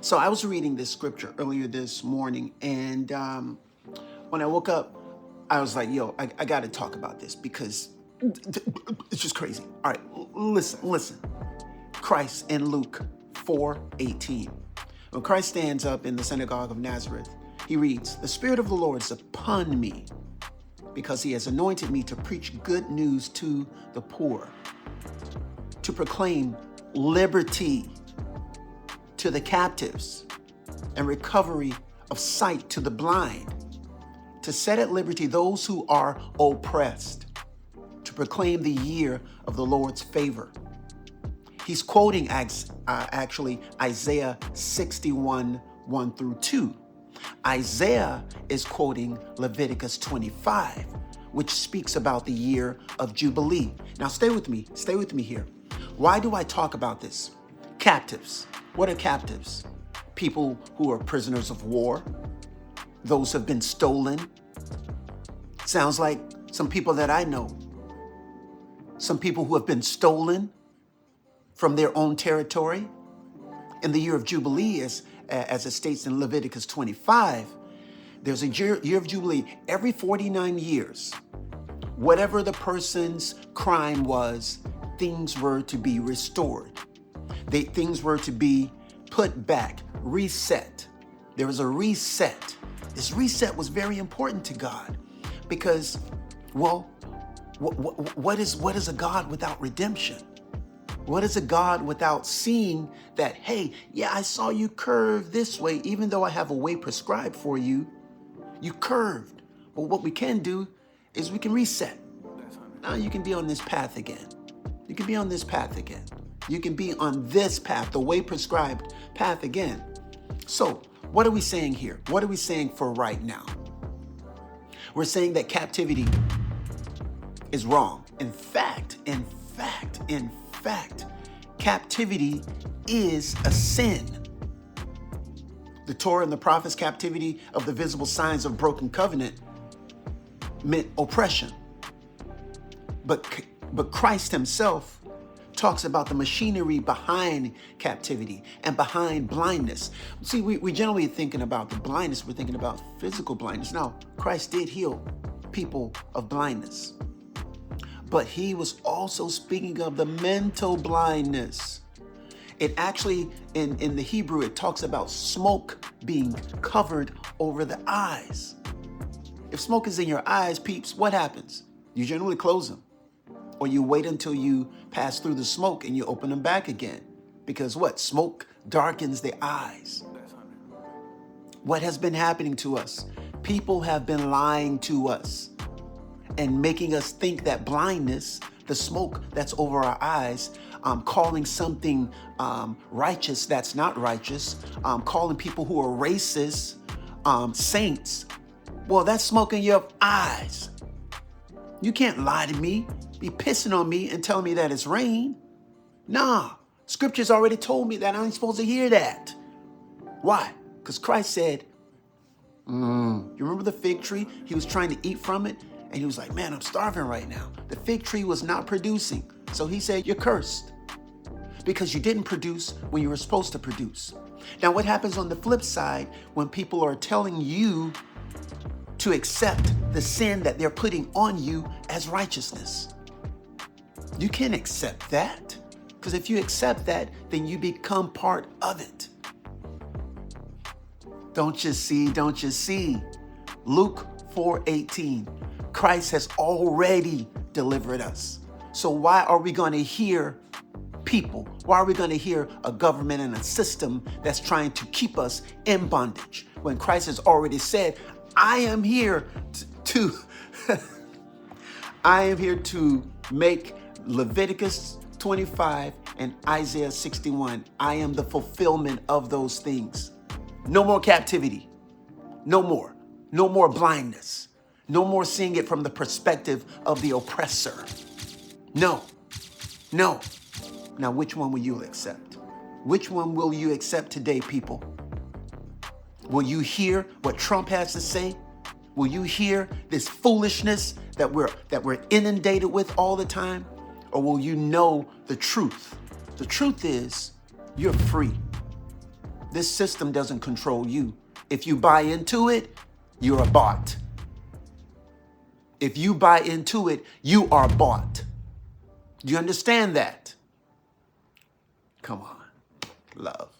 So I was reading this scripture earlier this morning, and when I woke up, I was like, yo, I got to talk about this because it's just crazy. All right, listen. Christ in Luke 4:18. When Christ stands up in the synagogue of Nazareth, he reads, "The Spirit of the Lord is upon me because he has anointed me to preach good news to the poor, to proclaim liberty to the captives and recovery of sight to the blind, to set at liberty those who are oppressed, to proclaim the year of the Lord's favor." He's quoting actually Isaiah 61, 1 through 2. Isaiah is quoting Leviticus 25, which speaks about the year of Jubilee. Now stay with me here. Why do I talk about this? Captives. What are captives? People who are prisoners of war, those who have been stolen. Sounds like some people that I know. Some people who have been stolen from their own territory. In the year of Jubilee, as it states in Leviticus 25, there's a year of Jubilee every 49 years. Whatever the person's crime was, things were to be restored. Things were to be put back, reset. There was a reset. This reset was very important to God because, well, what is a God without redemption? What is a God without seeing that, hey, yeah, I saw you curve this way, even though I have a way prescribed for you, you curved. But what we can do is we can reset. Now you can be on this path again. You can be on this path again. You can be on this path, the way prescribed path again. So what are we saying here? What are we saying for right now? We're saying that captivity is wrong. In fact, captivity is a sin. The Torah and the prophets' captivity of the visible signs of broken covenant meant oppression. But Christ himself talks about the machinery behind captivity and behind blindness. See, we generally thinking about the blindness, we're thinking about physical blindness. Now, Christ did heal people of blindness, but he was also speaking of the mental blindness. It actually, in the Hebrew, it talks about smoke being covered over the eyes. If smoke is in your eyes, peeps, what happens? You generally close them. Or you wait until you pass through the smoke and you open them back again. Because what? Smoke darkens the eyes. What has been happening to us? People have been lying to us and making us think that blindness, the smoke that's over our eyes, calling something righteous that's not righteous, calling people who are racist saints. Well, that's smoke in your eyes. You can't lie to me, be pissing on me and telling me that it's rain. Nah, scripture's already told me that I ain't supposed to hear that. Why? Because Christ said, you remember the fig tree? He was trying to eat from it. And he was like, man, I'm starving right now. The fig tree was not producing. So he said, you're cursed because you didn't produce when you were supposed to produce. Now, what happens on the flip side when people are telling you to accept the sin that they're putting on you as righteousness? You can't accept that, because if you accept that, then you become part of it. Don't you see? Luke 4:18. Christ has already delivered us. So why are we going to hear people? Why are we going to hear a government and a system that's trying to keep us in bondage when Christ has already said, I am here to I am here to make Leviticus 25 and Isaiah 61. I am the fulfillment of those things. No more captivity. No more blindness. No more seeing it from the perspective of the oppressor. No. Now, which one will you accept? Which one will you accept today, people? Will you hear what Trump has to say? Will you hear this foolishness that we're inundated with all the time? Or will you know the truth? The truth is, you're free. This system doesn't control you. If you buy into it, you're a bot. If you buy into it, you are bought. Do you understand that? Come on. Love.